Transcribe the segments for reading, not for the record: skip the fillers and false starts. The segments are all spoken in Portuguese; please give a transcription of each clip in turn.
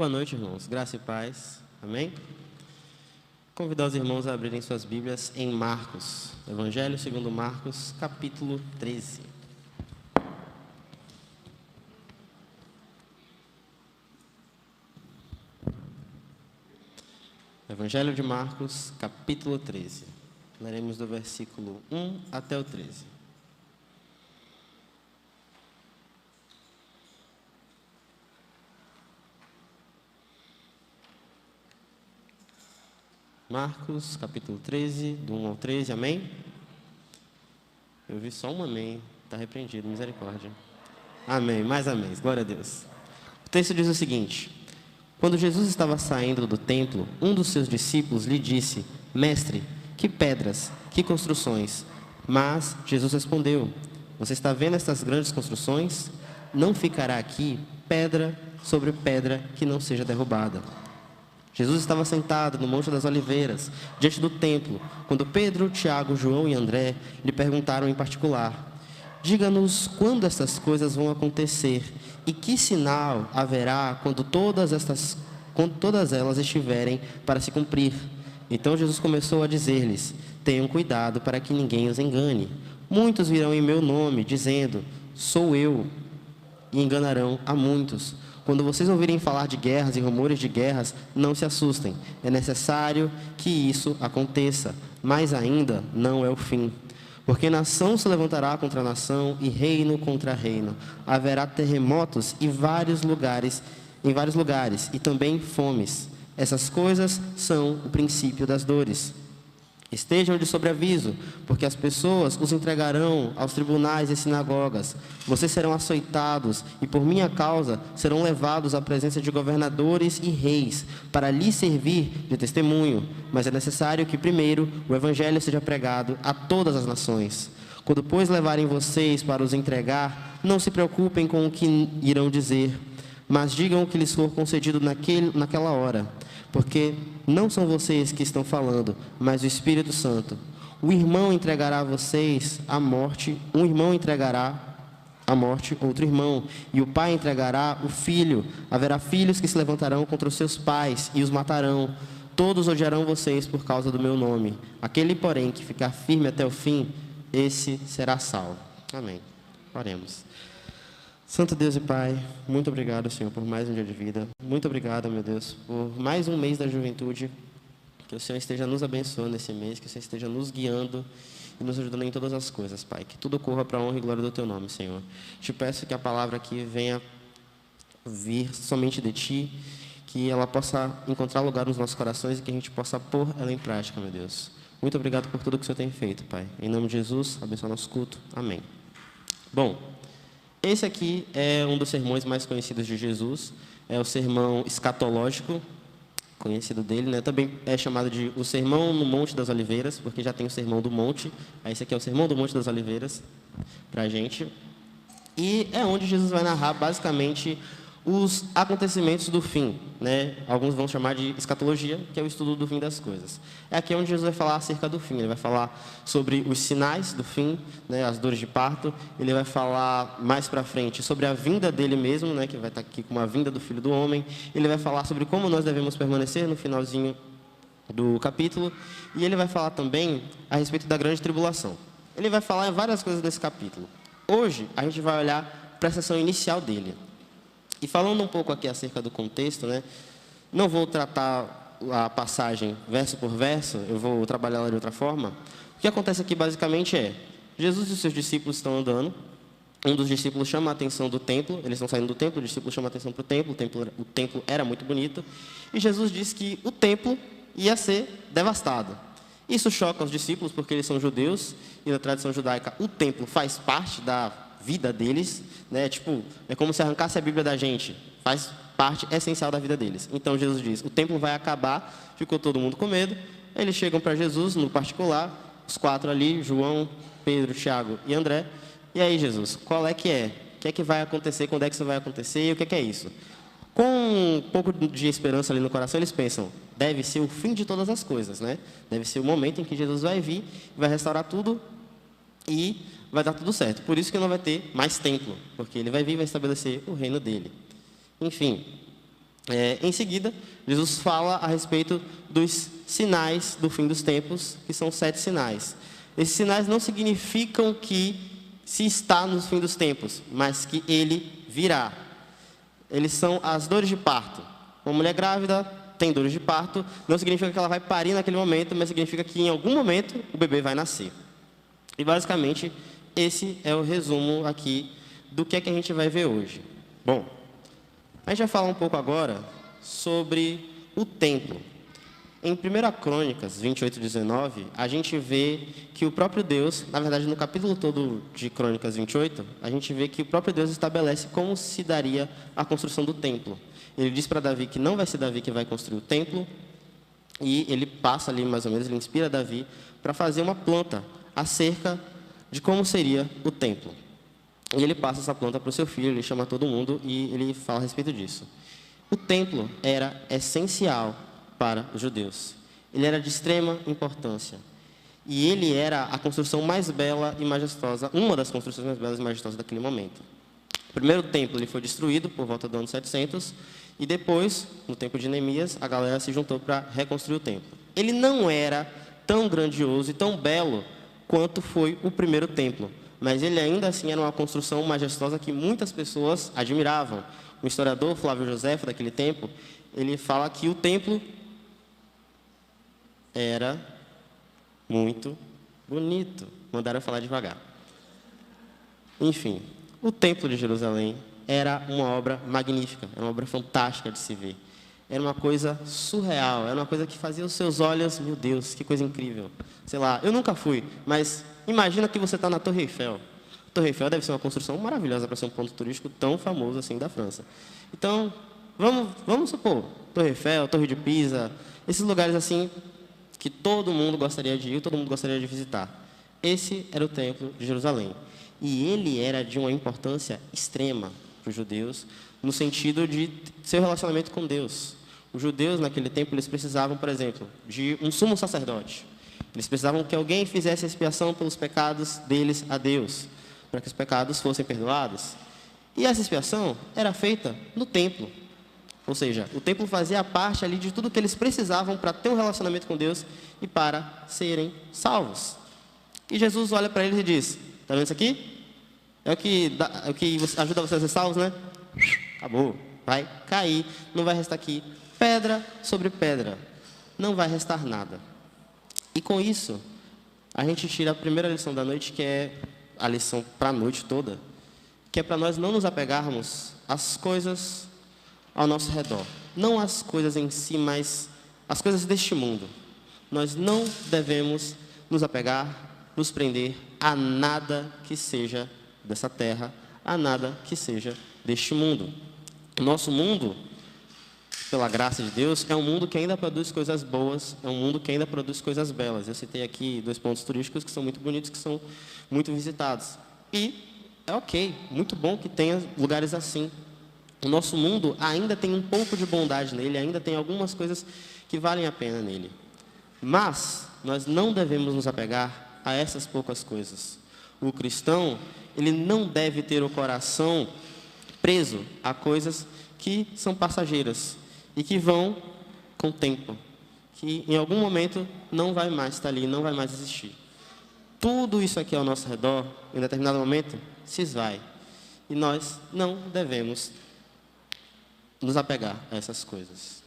Boa noite, irmãos. Graça e paz. Amém? Convidar os irmãos a abrirem suas Bíblias em Marcos. Evangelho segundo Marcos, capítulo 13. Evangelho de Marcos, capítulo 13. Leremos do versículo 1 até o 13. Marcos, capítulo 13, do 1 ao 13, amém? Eu vi só um amém, está repreendido, misericórdia. Amém, mais amém, glória a Deus. O texto diz o seguinte: quando Jesus estava saindo do templo, um dos seus discípulos lhe disse: Mestre, que pedras, que construções. Mas Jesus respondeu: Você está vendo estas grandes construções? Não ficará aqui pedra sobre pedra que não seja derrubada. Jesus estava sentado no Monte das Oliveiras, diante do templo, quando Pedro, Tiago, João e André lhe perguntaram em particular: Diga-nos quando estas coisas vão acontecer e que sinal haverá quando todas elas estiverem para se cumprir. Então Jesus começou a dizer-lhes: Tenham cuidado para que ninguém os engane. Muitos virão em meu nome, dizendo: Sou eu, e enganarão a muitos. Quando vocês ouvirem falar de guerras e rumores de guerras, não se assustem. É necessário que isso aconteça, mas ainda não é o fim. Porque nação se levantará contra nação e reino contra reino. Haverá terremotos em vários lugares, e também fomes. Essas coisas são o princípio das dores. Estejam de sobreaviso, porque as pessoas os entregarão aos tribunais e sinagogas. Vocês serão açoitados e, por minha causa, serão levados à presença de governadores e reis, para lhes servir de testemunho. Mas é necessário que, primeiro, o evangelho seja pregado a todas as nações. Quando, pois, levarem vocês para os entregar, não se preocupem com o que irão dizer, mas digam o que lhes for concedido naquela hora. Porque não são vocês que estão falando, mas o Espírito Santo. O irmão entregará a vocês a morte, um irmão entregará a morte outro irmão, e o pai entregará o filho. Haverá filhos que se levantarão contra os seus pais e os matarão. Todos odiarão vocês por causa do meu nome. Aquele, porém, que ficar firme até o fim, esse será salvo. Amém. Oremos. Santo Deus e Pai, muito obrigado, Senhor, por mais um dia de vida. Muito obrigado, meu Deus, por mais um mês da juventude. Que o Senhor esteja nos abençoando nesse mês, que o Senhor esteja nos guiando e nos ajudando em todas as coisas, Pai. Que tudo corra para a honra e glória do Teu nome, Senhor. Te peço que a palavra aqui venha vir somente de Ti, que ela possa encontrar lugar nos nossos corações e que a gente possa pôr ela em prática, meu Deus. Muito obrigado por tudo que o Senhor tem feito, Pai. Em nome de Jesus, abençoa nosso culto. Amém. Bom, esse aqui é um dos sermões mais conhecidos de Jesus, é o sermão escatológico, conhecido dele, né? Também é chamado de o Sermão no Monte das Oliveiras, porque já tem o Sermão do Monte, aí esse aqui é o Sermão do Monte das Oliveiras, para a gente. E é onde Jesus vai narrar, basicamente, os acontecimentos do fim, né? Alguns vão chamar de escatologia, que é o estudo do fim das coisas. É aqui onde Jesus vai falar acerca do fim. Ele vai falar sobre os sinais do fim, né? As dores de parto. Ele vai falar mais para frente sobre a vinda dele mesmo, né? Que vai estar aqui como a vinda do Filho do Homem. Ele vai falar sobre como nós devemos permanecer no finalzinho do capítulo. E ele vai falar também a respeito da grande tribulação. Ele vai falar várias coisas desse capítulo. Hoje, a gente vai olhar para a seção inicial dele. E falando um pouco aqui acerca do contexto, né? Não vou tratar a passagem verso por verso, eu vou trabalhar ela de outra forma. O que acontece aqui basicamente é, Jesus e os seus discípulos estão andando, um dos discípulos chama a atenção do templo, eles estão saindo do templo, o discípulo chama a atenção para o templo era muito bonito, e Jesus disse que o templo ia ser devastado. Isso choca os discípulos porque eles são judeus, e na tradição judaica o templo faz parte da vida deles, né? Tipo, é como se arrancasse a Bíblia da gente, faz parte essencial da vida deles. Então Jesus diz, o templo vai acabar, ficou todo mundo com medo, eles chegam para Jesus, no particular, os quatro ali, João, Pedro, Tiago e André, e aí Jesus, qual é? O que é que vai acontecer, quando é que isso vai acontecer e o que é isso? Com um pouco de esperança ali no coração, eles pensam, deve ser o fim de todas as coisas, né? Deve ser o momento em que Jesus vai vir, vai restaurar tudo e vai dar tudo certo. Por isso que não vai ter mais templo, porque ele vai vir e vai estabelecer o reino dele. Enfim, Em seguida, Jesus fala a respeito dos sinais do fim dos tempos, que são 7 sinais. Esses sinais não significam que se está no fim dos tempos, mas que ele virá. Eles são as dores de parto. Uma mulher grávida tem dores de parto, não significa que ela vai parir naquele momento, mas significa que em algum momento o bebê vai nascer. E basicamente, esse é o resumo aqui do que é que a gente vai ver hoje. Bom, a gente vai falar um pouco agora sobre o templo. Em 1 Crônicas 28, 19, a gente vê que o próprio Deus, na verdade no capítulo todo de Crônicas 28, a gente vê que o próprio Deus estabelece como se daria a construção do templo. Ele diz para Davi que não vai ser Davi que vai construir o templo, e ele passa ali mais ou menos, ele inspira Davi para fazer uma planta acerca de como seria o templo. E ele passa essa planta para o seu filho, ele chama todo mundo e ele fala a respeito disso. O templo era essencial para os judeus. Ele era de extrema importância. E ele era a construção mais bela e majestosa, uma das construções mais belas e majestosas daquele momento. O primeiro templo ele foi destruído por volta do ano 700, e depois, no tempo de Neemias, a galera se juntou para reconstruir o templo. Ele não era tão grandioso e tão belo quanto foi o primeiro templo, mas ele ainda assim era uma construção majestosa que muitas pessoas admiravam. O historiador Flávio Joséfo, daquele tempo, ele fala que o templo era muito bonito. Mandaram eu falar devagar. Enfim, o Templo de Jerusalém era uma obra magnífica, era uma obra fantástica de se ver. Era uma coisa surreal, era uma coisa que fazia os seus olhos, meu Deus, que coisa incrível. Sei lá, eu nunca fui, mas imagina que você está na Torre Eiffel. A Torre Eiffel deve ser uma construção maravilhosa para ser um ponto turístico tão famoso assim da França. Então, vamos supor, Torre Eiffel, Torre de Pisa, esses lugares assim que todo mundo gostaria de ir, todo mundo gostaria de visitar. Esse era o Templo de Jerusalém. E ele era de uma importância extrema para os judeus, no sentido de seu relacionamento com Deus. Os judeus, naquele tempo, eles precisavam, por exemplo, de um sumo sacerdote. Eles precisavam que alguém fizesse expiação pelos pecados deles a Deus, para que os pecados fossem perdoados. E essa expiação era feita no templo. Ou seja, o templo fazia parte ali de tudo que eles precisavam para ter um relacionamento com Deus e para serem salvos. E Jesus olha para eles e diz: está vendo isso aqui? É o que ajuda vocês a ser salvos, né? Acabou. Vai cair, não vai restar aqui pedra sobre pedra. Não vai restar nada. E com isso, a gente tira a primeira lição da noite, que é a lição para a noite toda, que é para nós não nos apegarmos às coisas ao nosso redor. Não às coisas em si, mas às coisas deste mundo. Nós não devemos nos apegar, nos prender a nada que seja dessa terra, a nada que seja deste mundo. O nosso mundo, pela graça de Deus, é um mundo que ainda produz coisas boas, é um mundo que ainda produz coisas belas. Eu citei aqui 2 pontos turísticos que são muito bonitos, que são muito visitados. E é ok, muito bom que tenha lugares assim. O nosso mundo ainda tem um pouco de bondade nele, ainda tem algumas coisas que valem a pena nele. Mas nós não devemos nos apegar a essas poucas coisas. O cristão, ele não deve ter o coração preso a coisas que são passageiras e que vão com o tempo, que em algum momento não vai mais estar ali, não vai mais existir. Tudo isso aqui ao nosso redor, em determinado momento, se esvai. E nós não devemos nos apegar a essas coisas.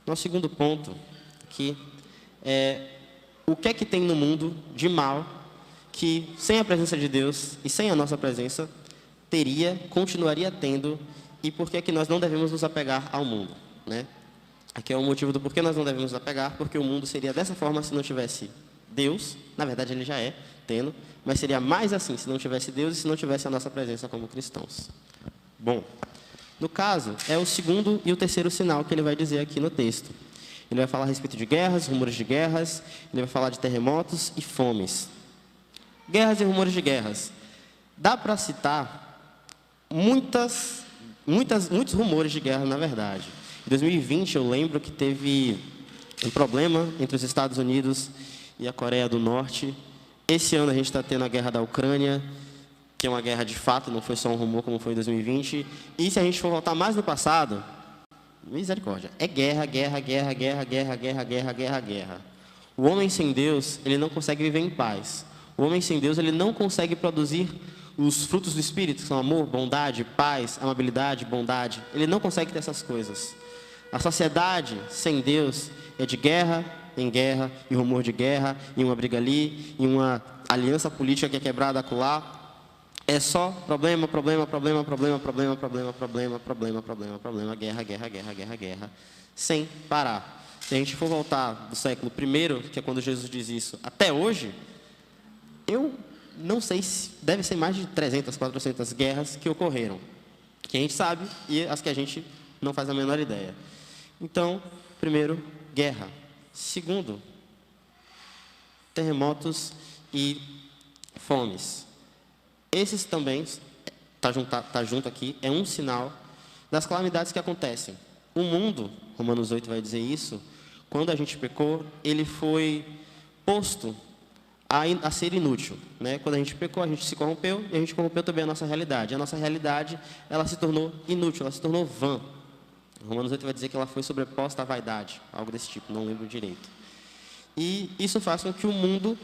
Nosso segundo ponto aqui é o que é que tem no mundo de mal que, sem a presença de Deus e sem a nossa presença, continuaria tendo, e por que é que nós não devemos nos apegar ao mundo, né? Aqui é o motivo do porquê nós não devemos nos apegar, porque o mundo seria dessa forma se não tivesse Deus. Na verdade, ele já é, tendo, mas seria mais assim se não tivesse Deus e se não tivesse a nossa presença como cristãos. Bom, no caso, é o segundo e o terceiro sinal que ele vai dizer aqui no texto. Ele vai falar a respeito de guerras, rumores de guerras, ele vai falar de terremotos e fomes. Guerras e rumores de guerras. Dá para citar muitos rumores de guerra, na verdade. Em 2020, eu lembro que teve um problema entre os Estados Unidos e a Coreia do Norte. Esse ano a gente está tendo a guerra da Ucrânia, que é uma guerra de fato, não foi só um rumor como foi em 2020. E se a gente for voltar mais no passado, Misericórdia. É guerra, guerra, guerra, guerra, guerra, guerra, guerra, guerra, guerra. O homem sem Deus, ele não consegue viver em paz. O homem sem Deus, ele não consegue produzir os frutos do Espírito, que são amor, bondade, paz, amabilidade, bondade. Ele não consegue ter essas coisas. A sociedade sem Deus é de guerra em guerra, e rumor de guerra, e uma briga ali, e uma aliança política que é quebrada acolá. É só problema, problema, problema, problema, problema, problema, problema, problema, problema, problema, guerra, guerra, guerra, guerra, guerra, sem parar. Se a gente for voltar do século I, que é quando Jesus diz isso, até hoje, eu não sei se deve ser mais de 300, 400 guerras que ocorreram, que a gente sabe e as que a gente não faz a menor ideia. Então, primeiro, guerra. Segundo, terremotos e fomes. Esses também, tá junto aqui, é um sinal das calamidades que acontecem. O mundo, Romanos 8 vai dizer isso, quando a gente pecou, ele foi posto a ser inútil, né? Quando a gente pecou, a gente se corrompeu, e a gente corrompeu também a nossa realidade. A nossa realidade, ela se tornou inútil, ela se tornou vã. Romanos 8 vai dizer que ela foi sobreposta à vaidade, algo desse tipo, não lembro direito. E isso faz com que o mundo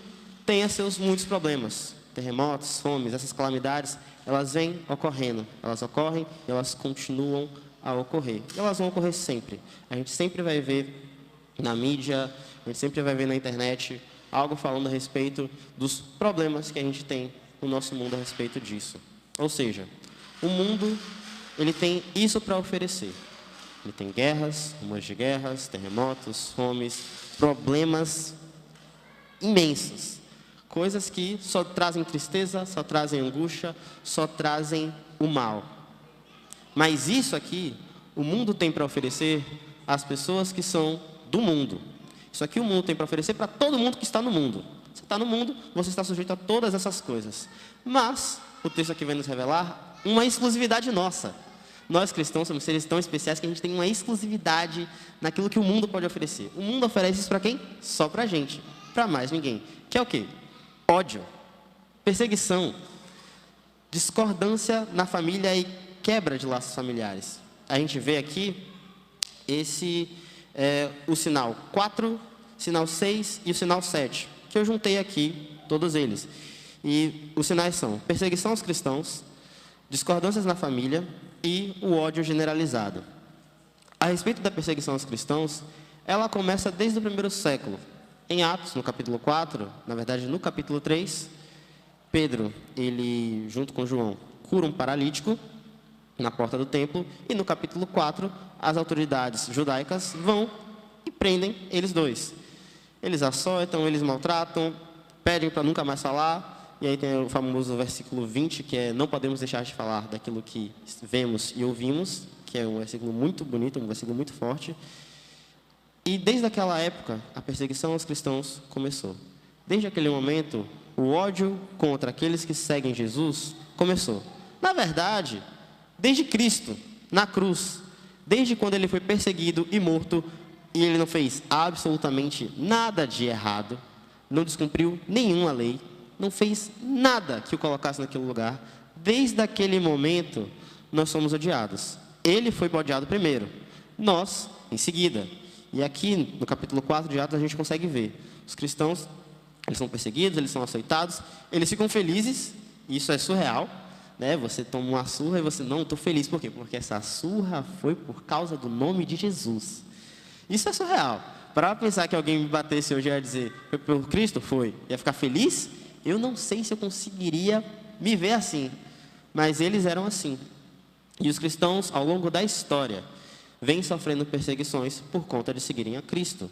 tenha seus muitos problemas. Terremotos, fomes, essas calamidades, elas vêm ocorrendo, elas ocorrem e elas continuam a ocorrer. E elas vão ocorrer sempre. A gente sempre vai ver na mídia, a gente sempre vai ver na internet algo falando a respeito dos problemas que a gente tem no nosso mundo a respeito disso. Ou seja, o mundo, ele tem isso para oferecer. Ele tem guerras, rumores de guerras, terremotos, fomes, problemas imensos. Coisas que só trazem tristeza, só trazem angústia, só trazem o mal. Mas isso aqui, o mundo tem para oferecer às pessoas que são do mundo. Isso aqui o mundo tem para oferecer para todo mundo que está no mundo. Você está no mundo, você está sujeito a todas essas coisas. Mas o texto aqui vai nos revelar uma exclusividade nossa. Nós cristãos somos seres tão especiais que a gente tem uma exclusividade naquilo que o mundo pode oferecer. O mundo oferece isso para quem? Só para a gente, para mais ninguém. Que é o quê? Ódio, perseguição, discordância na família e quebra de laços familiares. A gente vê aqui o sinal 4, sinal 6 e o sinal 7, que eu juntei aqui, todos eles. E os sinais são perseguição aos cristãos, discordâncias na família e o ódio generalizado. A respeito da perseguição aos cristãos, ela começa desde o primeiro século. Em Atos, no capítulo 4, na verdade no capítulo 3, Pedro, ele, junto com João, cura um paralítico na porta do templo, e no capítulo 4, as autoridades judaicas vão e prendem eles dois. Eles açoitam, eles maltratam, pedem para nunca mais falar, e aí tem o famoso versículo 20, que é: não podemos deixar de falar daquilo que vemos e ouvimos, que é um versículo muito bonito, um versículo muito forte. E desde aquela época, a perseguição aos cristãos começou. Desde aquele momento, o ódio contra aqueles que seguem Jesus começou. Na verdade, desde Cristo, na cruz, desde quando ele foi perseguido e morto, e ele não fez absolutamente nada de errado, não descumpriu nenhuma lei, não fez nada que o colocasse naquele lugar, desde aquele momento, nós somos odiados. Ele foi odiado primeiro, nós, em seguida. E aqui, no capítulo 4 de Atos, a gente consegue ver. Os cristãos, eles são perseguidos, eles são açoitados, eles ficam felizes, e isso é surreal, né? Você toma uma surra e você, não, estou feliz. Por quê? Porque essa surra foi por causa do nome de Jesus. Isso é surreal. Para pensar que alguém me batesse hoje e ia dizer, foi por Cristo? Foi. Ia ficar feliz? Eu não sei se eu conseguiria me ver assim. Mas eles eram assim. E os cristãos, ao longo da história, vêm sofrendo perseguições por conta de seguirem a Cristo.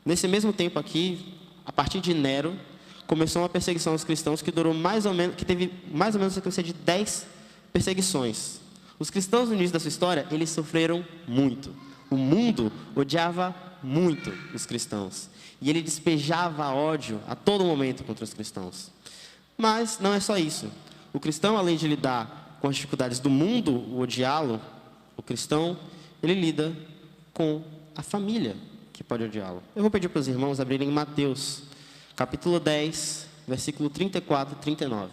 Nesse mesmo tempo aqui, a partir de Nero, começou uma perseguição aos cristãos que durou mais ou menos, que teve mais ou menos a sequência de 10 perseguições. Os cristãos no início da sua história, eles sofreram muito. O mundo odiava muito os cristãos. E ele despejava ódio a todo momento contra os cristãos. Mas não é só isso. O cristão, além de lidar com as dificuldades do mundo, o odiá-lo, o cristão, ele lida com a família que pode odiá-lo. Eu vou pedir para os irmãos abrirem Mateus, capítulo 10, versículo 34 e 39.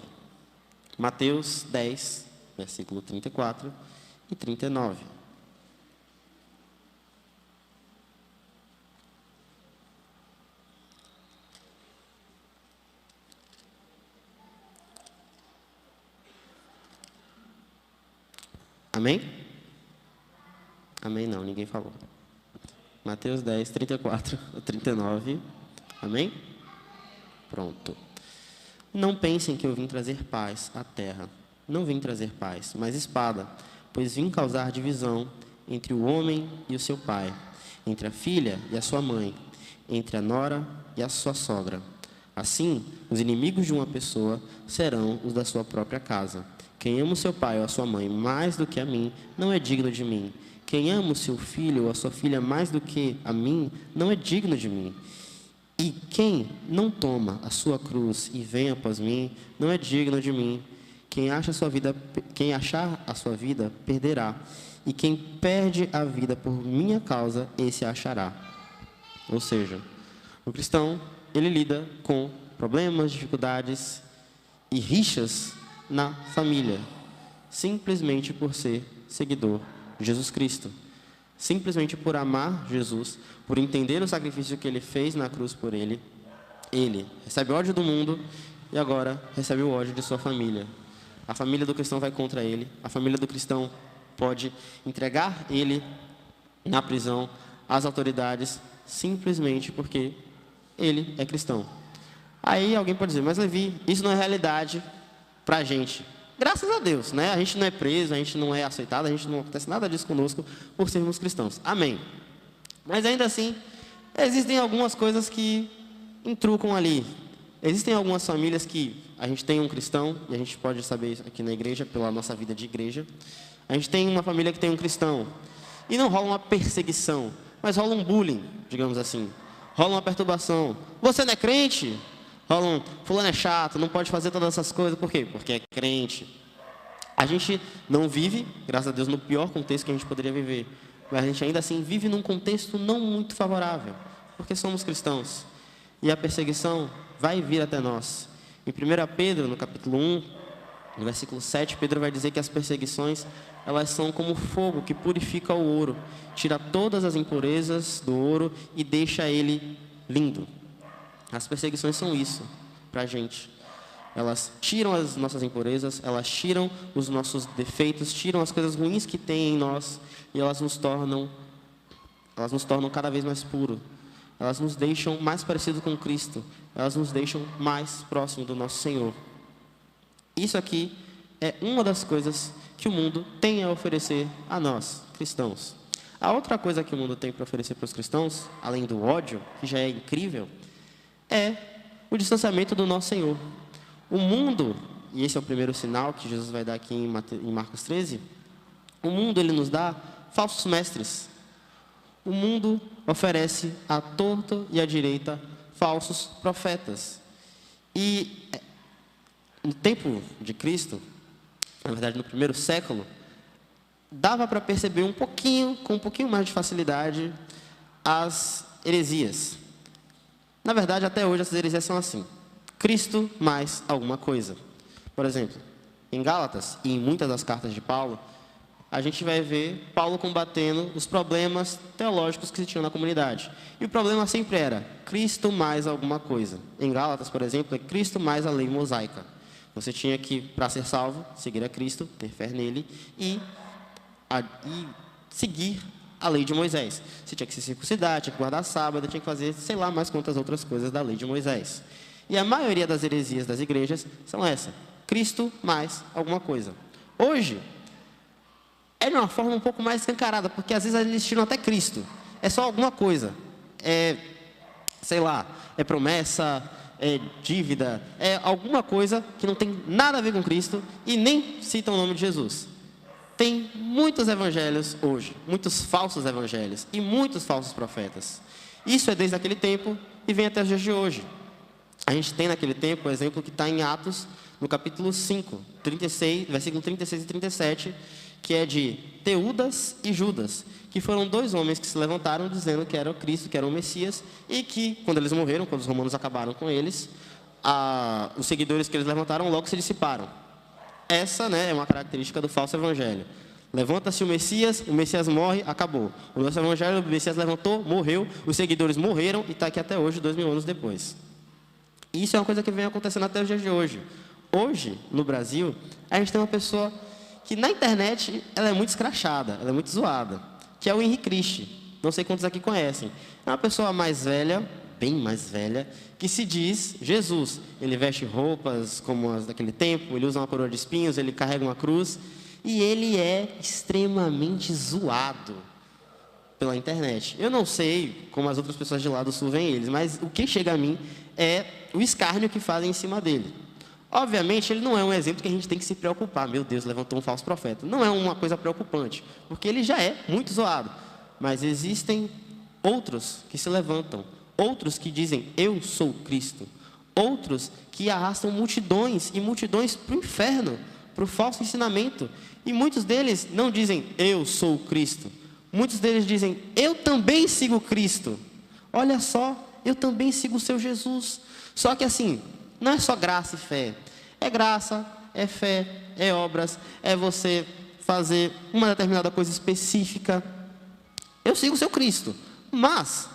Mateus 10, versículo 34 e 39. Amém? Amém não, ninguém falou. Mateus 10, 34 a 39. Amém? Pronto. Não pensem que eu vim trazer paz à terra. Não vim trazer paz, mas espada, pois vim causar divisão entre o homem e o seu pai, entre a filha e a sua mãe, entre a nora e a sua sogra. Assim, os inimigos de uma pessoa serão os da sua própria casa. Quem ama o seu pai ou a sua mãe mais do que a mim, não é digno de mim. Quem ama o seu filho ou a sua filha mais do que a mim, não é digno de mim. E quem não toma a sua cruz e vem após mim, não é digno de mim. Quem achar a sua vida, perderá. E quem perde a vida por minha causa, esse a achará. Ou seja, o cristão, ele lida com problemas, dificuldades e rixas na família, simplesmente por ser seguidor de Jesus Cristo. Simplesmente por amar Jesus, por entender o sacrifício que ele fez na cruz por ele, ele recebe ódio do mundo e agora recebe o ódio de sua família. A família do cristão vai contra ele, a família do cristão pode entregar ele na prisão às autoridades simplesmente porque ele é cristão. Aí alguém pode dizer, mas Levi, isso não é realidade para a gente. Graças a Deus, né? A gente não é preso, a gente não é aceitado, a gente não acontece nada disso conosco por sermos cristãos. Amém. Mas ainda assim, existem algumas coisas que intrucam ali. Existem algumas famílias que a gente tem um cristão, e a gente pode saber isso aqui na igreja, pela nossa vida de igreja. A gente tem uma família que tem um cristão. E não rola uma perseguição, mas rola um bullying, digamos assim. Rola uma perturbação. Você não é crente? Rola um, fulano é chato, não pode fazer todas essas coisas. Por quê? Porque é crente. A gente não vive, graças a Deus, no pior contexto que a gente poderia viver. Mas a gente ainda assim vive num contexto não muito favorável. Porque somos cristãos. E a perseguição vai vir até nós. Em 1 Pedro, no capítulo 1, no versículo 7, Pedro vai dizer que as perseguições, elas são como fogo que purifica o ouro. Tira todas as impurezas do ouro e deixa ele lindo. As perseguições são isso para a gente. Elas tiram as nossas impurezas, elas tiram os nossos defeitos, tiram as coisas ruins que tem em nós e elas nos tornam cada vez mais puros. Elas nos deixam mais parecidos com Cristo. Elas nos deixam mais próximos do nosso Senhor. Isso aqui é uma das coisas que o mundo tem a oferecer a nós, cristãos. A outra coisa que o mundo tem para oferecer para os cristãos, além do ódio, que já é incrível, é o distanciamento do nosso Senhor. O mundo, e esse é o primeiro sinal que Jesus vai dar aqui em Marcos 13, o mundo ele nos dá falsos mestres. O mundo oferece à torta e à direita falsos profetas. E no tempo de Cristo, na verdade no primeiro século, dava para perceber com um pouquinho mais de facilidade as heresias. Na verdade, até hoje, essas heresias são assim. Cristo mais alguma coisa. Por exemplo, em Gálatas e em muitas das cartas de Paulo, a gente vai ver Paulo combatendo os problemas teológicos que se tinham na comunidade. E o problema sempre era Cristo mais alguma coisa. Em Gálatas, por exemplo, é Cristo mais a lei mosaica. Você tinha que, para ser salvo, seguir a Cristo, ter fé nele e seguir a lei de Moisés. Você tinha que se circuncidar, tinha que guardar sábado, tinha que fazer, sei lá, mais quantas outras coisas da lei de Moisés. E a maioria das heresias das igrejas são essa: Cristo mais alguma coisa. Hoje, é de uma forma um pouco mais escancarada, porque às vezes eles tiram até Cristo. É só alguma coisa. Sei lá, é promessa, é dívida, é alguma coisa que não tem nada a ver com Cristo e nem cita o nome de Jesus. Tem muitos evangelhos hoje, muitos falsos evangelhos e muitos falsos profetas. Isso é desde aquele tempo e vem até os dias de hoje. A gente tem naquele tempo o exemplo que está em Atos, no capítulo 5, 36, versículo 36 e 37, que é de Teudas e Judas, que foram dois homens que se levantaram dizendo que era o Cristo, que era o Messias, e que, quando eles morreram, quando os romanos acabaram com eles, os seguidores que eles levantaram logo se dissiparam. Essa, é uma característica do falso evangelho. Levanta-se o Messias morre, acabou. O nosso evangelho, o Messias levantou, morreu, os seguidores morreram e está aqui até hoje, 2000 anos depois. Isso é uma coisa que vem acontecendo até os dias de hoje. Hoje, no Brasil, a gente tem uma pessoa que na internet ela é muito escrachada, ela é muito zoada, que é o Henri Cristo. Não sei quantos aqui conhecem. É uma pessoa mais velha, bem mais velha, que se diz Jesus. Ele veste roupas como as daquele tempo, ele usa uma coroa de espinhos, ele carrega uma cruz, e ele é extremamente zoado pela internet. Eu não sei como as outras pessoas de lá do sul veem eles, mas o que chega a mim é o escárnio que fazem em cima dele. Obviamente, ele não é um exemplo que a gente tem que se preocupar. Meu Deus, levantou um falso profeta. Não é uma coisa preocupante, porque ele já é muito zoado. Mas existem outros que se levantam, outros que dizem, eu sou Cristo. Outros que arrastam multidões e multidões para o inferno, para o falso ensinamento. E muitos deles não dizem, eu sou Cristo. Muitos deles dizem, eu também sigo Cristo. Olha só, eu também sigo o seu Jesus. Só que assim, não é só graça e fé. É graça, é fé, é obras, é você fazer uma determinada coisa específica. Eu sigo o seu Cristo, mas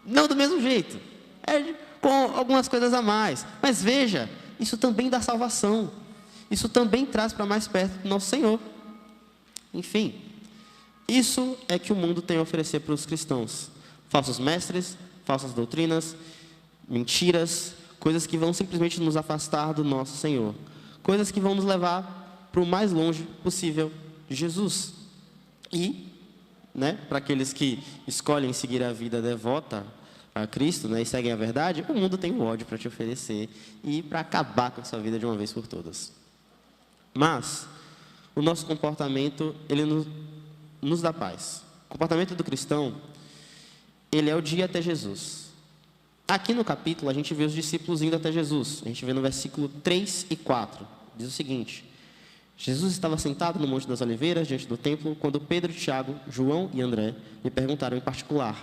não do mesmo jeito. É com algumas coisas a mais. Mas veja, isso também dá salvação. Isso também traz para mais perto do nosso Senhor. Enfim, isso é que o mundo tem a oferecer para os cristãos. Falsos mestres, falsas doutrinas, mentiras, coisas que vão simplesmente nos afastar do nosso Senhor. Coisas que vão nos levar para o mais longe possível de Jesus. E, para aqueles que escolhem seguir a vida devota a Cristo, e seguem a verdade, o mundo tem o ódio para te oferecer e para acabar com a sua vida de uma vez por todas. Mas, o nosso comportamento, ele nos dá paz. O comportamento do cristão, ele é o dia até Jesus. Aqui no capítulo, a gente vê os discípulos indo até Jesus. A gente vê no versículo 3 e 4. Diz o seguinte: Jesus estava sentado no Monte das Oliveiras, diante do templo, quando Pedro, Tiago, João e André lhe perguntaram em particular: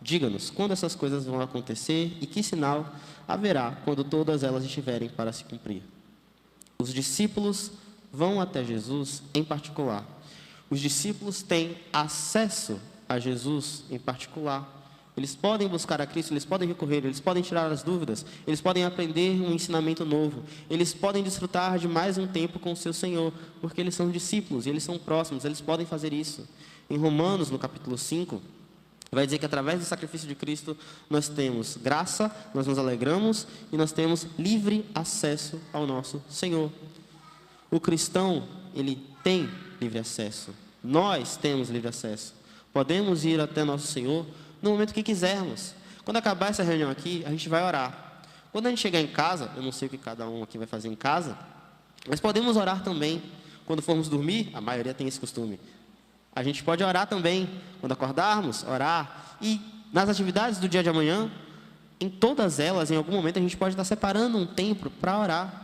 diga-nos, quando essas coisas vão acontecer e que sinal haverá quando todas elas estiverem para se cumprir? Os discípulos vão até Jesus em particular. Os discípulos têm acesso a Jesus em particular. Eles podem buscar a Cristo, eles podem recorrer, eles podem tirar as dúvidas, eles podem aprender um ensinamento novo, eles podem desfrutar de mais um tempo com o seu Senhor, porque eles são discípulos, e eles são próximos, eles podem fazer isso. Em Romanos, no capítulo 5, vai dizer que através do sacrifício de Cristo, nós temos graça, nós nos alegramos, e nós temos livre acesso ao nosso Senhor. O cristão, ele tem livre acesso, nós temos livre acesso, podemos ir até nosso Senhor no momento que quisermos. Quando acabar essa reunião aqui, a gente vai orar. Quando a gente chegar em casa, eu não sei o que cada um aqui vai fazer em casa, mas podemos orar também. Quando formos dormir, a maioria tem esse costume. A gente pode orar também. Quando acordarmos, orar. E nas atividades do dia de amanhã, em todas elas, em algum momento, a gente pode estar separando um tempo para orar.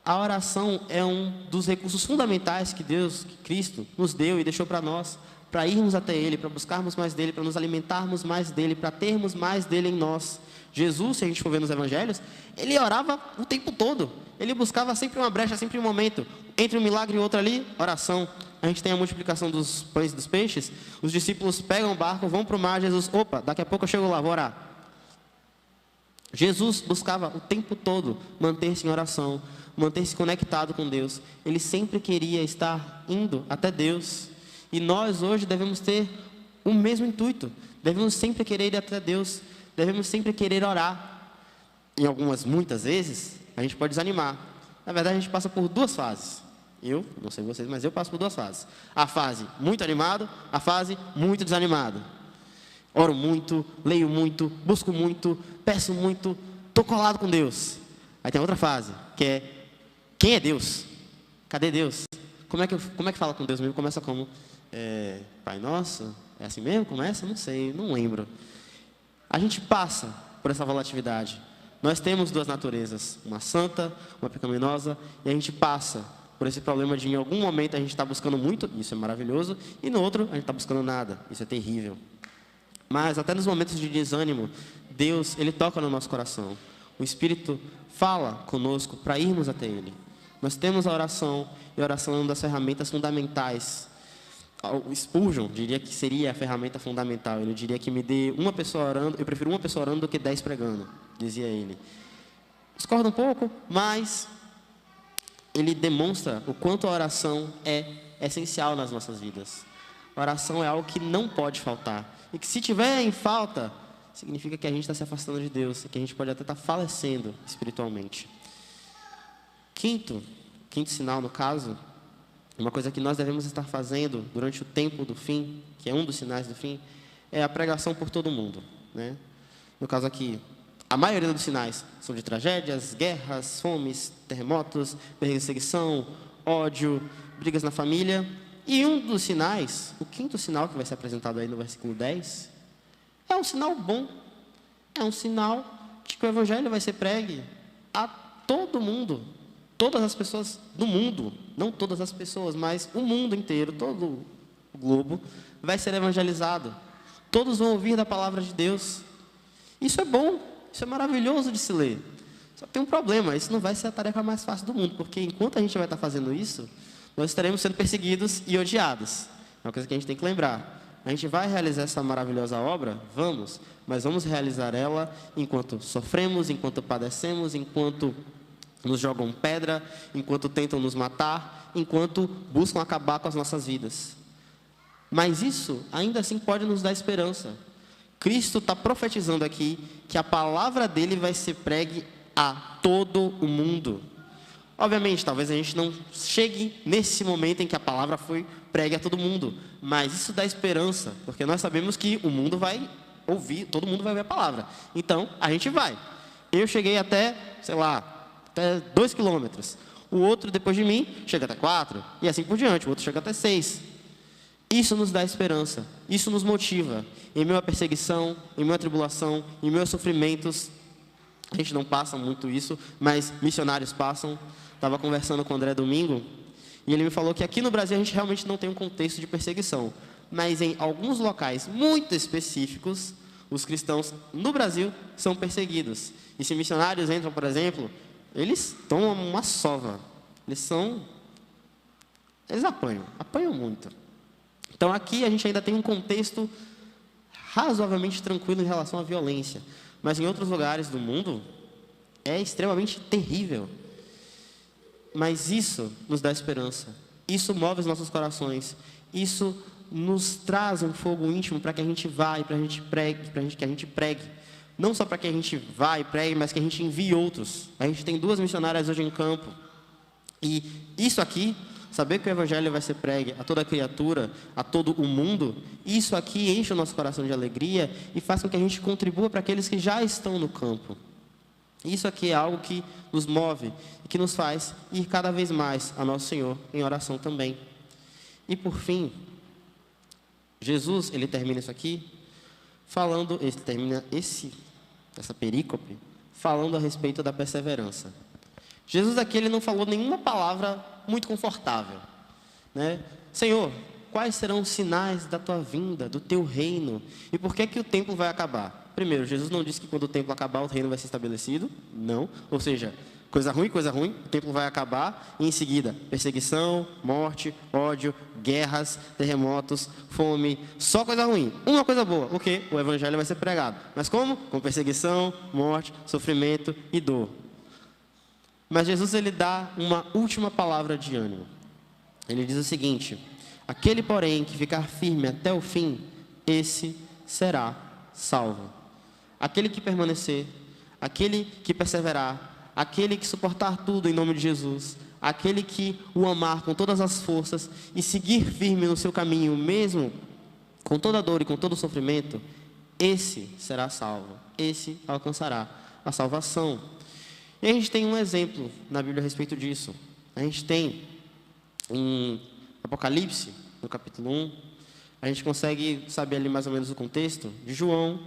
A oração é um dos recursos fundamentais que Deus, que Cristo, nos deu e deixou para nós, para irmos até Ele, para buscarmos mais dEle, para nos alimentarmos mais dEle, para termos mais dEle em nós. Jesus, se a gente for ver nos evangelhos, Ele orava o tempo todo. Ele buscava sempre uma brecha, sempre um momento. Entre um milagre e outro ali, oração. A gente tem a multiplicação dos pães e dos peixes. Os discípulos pegam o barco, vão para o mar. Jesus, opa, daqui a pouco eu chego lá, vou orar. Jesus buscava o tempo todo manter-se em oração, manter-se conectado com Deus. Ele sempre queria estar indo até Deus. E nós hoje devemos ter o mesmo intuito. Devemos sempre querer ir até Deus. Devemos sempre querer orar. Muitas vezes, a gente pode desanimar. Na verdade, a gente passa por duas fases. Eu, não sei vocês, mas eu passo por duas fases. A fase muito animado, a fase muito desanimado. Oro muito, leio muito, busco muito, peço muito, estou colado com Deus. Aí tem a outra fase, que é: quem é Deus? Cadê Deus? Como é que fala com Deus mesmo? Começa como? Pai Nosso? É assim mesmo? Começa? Não sei, não lembro. A gente passa por essa volatilidade. Nós temos duas naturezas, uma santa, uma pecaminosa, e a gente passa por esse problema de em algum momento a gente está buscando muito, isso é maravilhoso, e no outro a gente está buscando nada, isso é terrível. Mas até nos momentos de desânimo, Deus, Ele toca no nosso coração. O Espírito fala conosco para irmos até Ele. Nós temos a oração, e a oração é uma das ferramentas fundamentais. O Spurgeon diria que seria a ferramenta fundamental. Ele diria que me dê uma pessoa orando, eu prefiro uma pessoa orando do que 10 pregando, dizia ele. Discordo um pouco, mas ele demonstra o quanto a oração é essencial nas nossas vidas. A oração é algo que não pode faltar. E que se tiver em falta, significa que a gente está se afastando de Deus, que a gente pode até estar falecendo espiritualmente. Quinto sinal, no caso, uma coisa que nós devemos estar fazendo durante o tempo do fim, que é um dos sinais do fim, é a pregação por todo mundo, né? No caso aqui, a maioria dos sinais são de tragédias, guerras, fomes, terremotos, perseguição, ódio, brigas na família. E um dos sinais, o quinto sinal que vai ser apresentado aí no versículo 10, é um sinal bom. É um sinal de que o evangelho vai ser pregue a todo mundo. Todas as pessoas do mundo, não todas as pessoas, mas o mundo inteiro, todo o globo, vai ser evangelizado. Todos vão ouvir da palavra de Deus. Isso é bom, isso é maravilhoso de se ler. Só tem um problema, isso não vai ser a tarefa mais fácil do mundo, porque enquanto a gente vai estar fazendo isso, nós estaremos sendo perseguidos e odiados. É uma coisa que a gente tem que lembrar. A gente vai realizar essa maravilhosa obra? Vamos, mas vamos realizar ela enquanto sofremos, enquanto padecemos, enquanto nos jogam pedra, enquanto tentam nos matar, enquanto buscam acabar com as nossas vidas. Mas isso, ainda assim, pode nos dar esperança. Cristo está profetizando aqui que a palavra dele vai ser pregue a todo o mundo. Obviamente, talvez a gente não chegue nesse momento em que a palavra foi pregue a todo mundo, mas isso dá esperança, porque nós sabemos que o mundo vai ouvir, todo mundo vai ouvir a palavra. Então, a gente vai. Eu cheguei até 2 quilômetros. O outro, depois de mim, chega até 4, e assim por diante. O outro chega até 6. Isso nos dá esperança, isso nos motiva. Em meio à perseguição, em meio à tribulação, em meio aos sofrimentos, a gente não passa muito isso, mas missionários passam. Estava conversando com o André domingo, e ele me falou que aqui no Brasil a gente realmente não tem um contexto de perseguição, mas em alguns locais muito específicos, os cristãos no Brasil são perseguidos. E se missionários entram, por exemplo, eles tomam uma sova. Eles apanham muito. Então aqui a gente ainda tem um contexto razoavelmente tranquilo em relação à violência, mas em outros lugares do mundo é extremamente terrível. Mas isso nos dá esperança, isso move os nossos corações, isso nos traz um fogo íntimo para que a gente vá e para que a gente pregue. Não só para que a gente vá e pregue, mas que a gente envie outros. A gente tem 2 missionárias hoje em campo. E isso aqui, saber que o evangelho vai ser pregue a toda criatura, a todo o mundo, isso aqui enche o nosso coração de alegria e faz com que a gente contribua para aqueles que já estão no campo. Isso aqui é algo que nos move e que nos faz ir cada vez mais a nosso Senhor em oração também. E por fim, Jesus, ele termina isso aqui essa perícope falando a respeito da perseverança. Jesus aqui ele não falou nenhuma palavra muito confortável, né? Senhor, quais serão os sinais da tua vinda, do teu reino? E por que o templo vai acabar? Primeiro, Jesus não disse que quando o templo acabar, o reino vai ser estabelecido. Não. Ou seja, coisa ruim, o templo vai acabar. E em seguida, perseguição, morte, ódio, guerras, terremotos, fome. Só coisa ruim. Uma coisa boa. O quê? O evangelho vai ser pregado. Mas como? Com perseguição, morte, sofrimento e dor. Mas Jesus ele dá uma última palavra de ânimo. Ele diz o seguinte: aquele, porém, que ficar firme até o fim, esse será salvo. Aquele que permanecer, aquele que perseverar, aquele que suportar tudo em nome de Jesus, aquele que o amar com todas as forças e seguir firme no seu caminho, mesmo com toda a dor e com todo o sofrimento, esse será salvo, esse alcançará a salvação. E a gente tem um exemplo na Bíblia a respeito disso. A gente tem em Apocalipse, no capítulo 1, a gente consegue saber ali mais ou menos o contexto de João.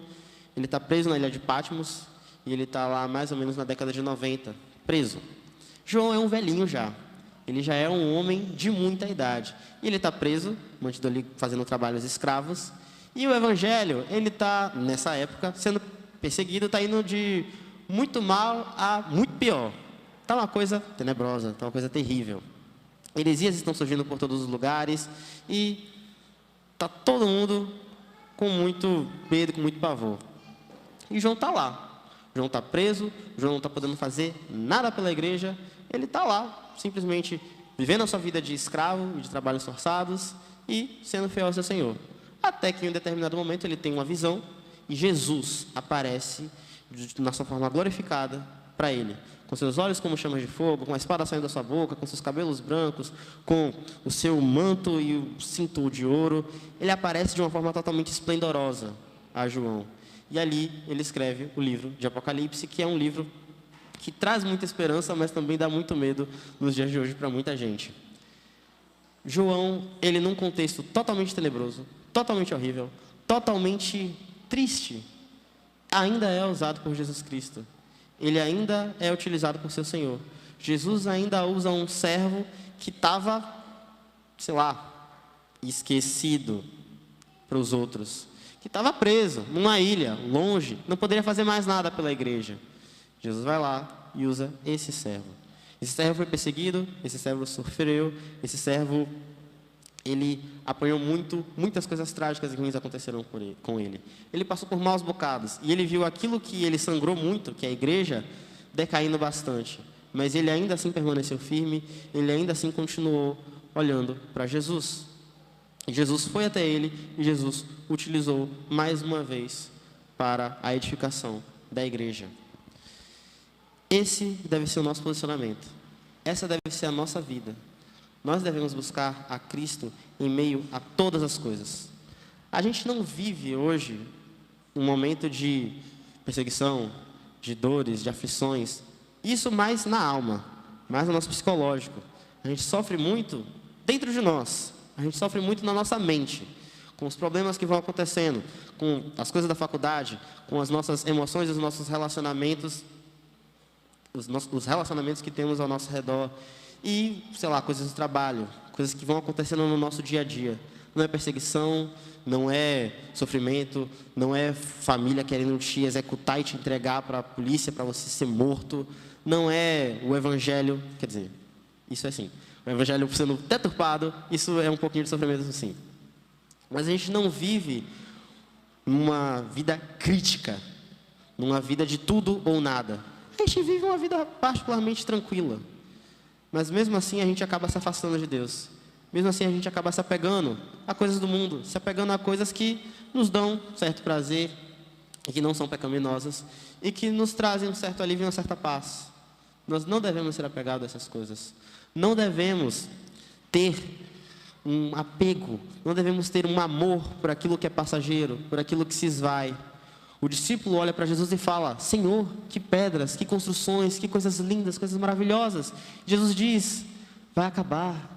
Ele está preso na ilha de Patmos e ele está lá mais ou menos na década de 90, preso. João é um velhinho já. Ele já é um homem de muita idade. E ele está preso, mantido ali fazendo trabalhos escravos. E o evangelho, ele está, nessa época, sendo perseguido, está indo de muito mal a muito pior. Está uma coisa tenebrosa, está uma coisa terrível. Heresias estão surgindo por todos os lugares e está todo mundo com muito medo, com muito pavor. E João está lá. João está preso, João não está podendo fazer nada pela igreja. ele está lá, simplesmente vivendo a sua vida de escravo, de trabalhos forçados e sendo fiel ao seu Senhor. Até que em um determinado momento ele tem uma visão e Jesus aparece na sua forma glorificada para ele, com seus olhos como chamas de fogo, com a espada saindo da sua boca, com seus cabelos brancos, com o seu manto e o cinto de ouro. Ele aparece de uma forma totalmente esplendorosa a João. E ali ele escreve o livro de Apocalipse, que é um livro que traz muita esperança, mas também dá muito medo nos dias de hoje para muita gente. João, ele num contexto totalmente tenebroso, totalmente horrível, totalmente triste, ainda é usado por Jesus Cristo. Ele ainda é utilizado por seu Senhor. Jesus ainda usa um servo que estava, esquecido para os outros, que estava preso numa ilha, longe, não poderia fazer mais nada pela igreja. Jesus vai lá e usa esse servo. Esse servo foi perseguido, esse servo sofreu, esse servo, ele apanhou muitas coisas trágicas e ruins aconteceram com ele. Ele passou por maus bocados e ele viu aquilo que ele sangrou muito, que é a igreja, decaindo bastante. Mas ele ainda assim permaneceu firme, ele ainda assim continuou olhando para Jesus. E Jesus foi até ele e Jesus o utilizou mais uma vez para a edificação da igreja. Esse deve ser o nosso posicionamento. Essa deve ser a nossa vida. Nós devemos buscar a Cristo em meio a todas as coisas. A gente não vive hoje um momento de perseguição, de dores, de aflições. Isso mais na alma, mais no nosso psicológico. A gente sofre muito dentro de nós. A gente sofre muito na nossa mente, com os problemas que vão acontecendo, com as coisas da faculdade, com as nossas emoções, os nossos relacionamentos, os relacionamentos que temos ao nosso redor. E, coisas do trabalho, coisas que vão acontecendo no nosso dia a dia. Não é perseguição, não é sofrimento, não é família querendo te executar e te entregar para a polícia para você ser morto. Não é o evangelho, quer dizer, isso é assim. O evangelho sendo deturpado, isso é um pouquinho de sofrimento sim. Mas a gente não vive numa vida crítica, numa vida de tudo ou nada. A gente vive uma vida particularmente tranquila. Mas mesmo assim a gente acaba se afastando de Deus. Mesmo assim a gente acaba se apegando a coisas do mundo, se apegando a coisas que nos dão certo prazer, e que não são pecaminosas, e que nos trazem um certo alívio e uma certa paz. Nós não devemos ser apegados a essas coisas. Não devemos ter um apego, não devemos ter um amor por aquilo que é passageiro, por aquilo que se esvai. O discípulo olha para Jesus e fala: Senhor, que pedras, que construções, que coisas lindas, coisas maravilhosas. Jesus diz: vai acabar,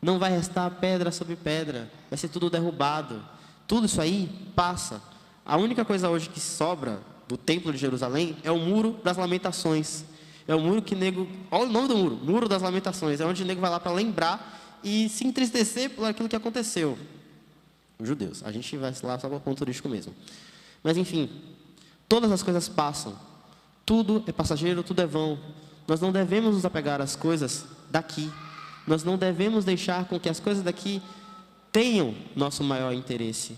não vai restar pedra sobre pedra, vai ser tudo derrubado. Tudo isso aí passa. A única coisa hoje que sobra do templo de Jerusalém é o Muro das Lamentações. É o muro que nego... Olha o nome do muro, Muro das Lamentações. É onde o nego vai lá para lembrar e se entristecer por aquilo que aconteceu. Os judeus, a gente vai lá só para o ponto turístico mesmo. Mas enfim, todas as coisas passam. Tudo é passageiro, tudo é vão. Nós não devemos nos apegar às coisas daqui. Nós não devemos deixar com que as coisas daqui tenham nosso maior interesse.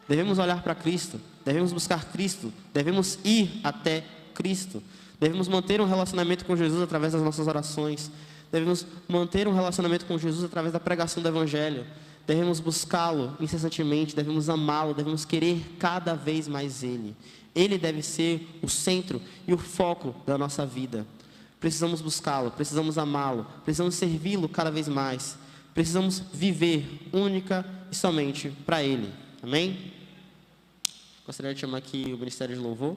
Devemos olhar para Cristo, devemos buscar Cristo, devemos ir até Cristo. Devemos manter um relacionamento com Jesus através das nossas orações. Devemos manter um relacionamento com Jesus através da pregação do Evangelho. Devemos buscá-lo incessantemente, devemos amá-lo, devemos querer cada vez mais Ele. Ele deve ser o centro e o foco da nossa vida. Precisamos buscá-lo, precisamos amá-lo, precisamos servi-lo cada vez mais. Precisamos viver única e somente para Ele. Amém? Gostaria de chamar aqui o Ministério de Louvor.